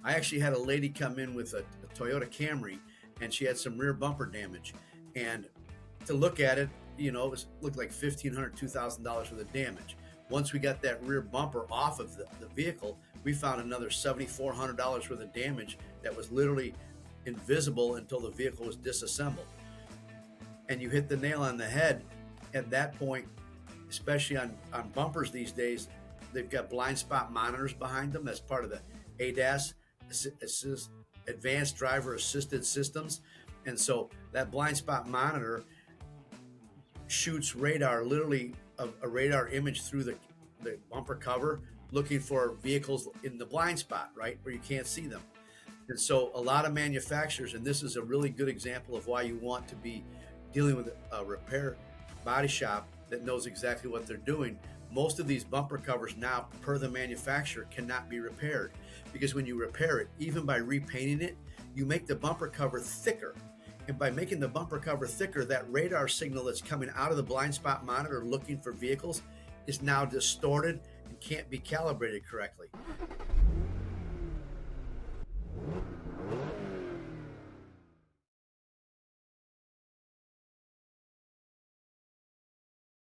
I actually had a lady come in with a Toyota Camry, and she had some rear bumper damage. And to look at it, looked like $1,500, $2,000 worth of damage. Once we got that rear bumper off of the vehicle, we found another $7,400 worth of damage that was literally invisible until the vehicle was disassembled. And you hit the nail on the head. At that point, especially on bumpers these days, they've got blind spot monitors behind them. That's part of the ADAS, advanced driver assisted systems. And so that blind spot monitor shoots radar, literally a radar image through the bumper cover, looking for vehicles in the blind spot, right, where you can't see them. And so a lot of manufacturers, and this is a really good example of why you want to be dealing with a repair body shop that knows exactly what they're doing. Most of these bumper covers now, per the manufacturer, cannot be repaired, because when you repair it, even by repainting it, you make the bumper cover thicker. And by making the bumper cover thicker, that radar signal that's coming out of the blind spot monitor looking for vehicles is now distorted and can't be calibrated correctly.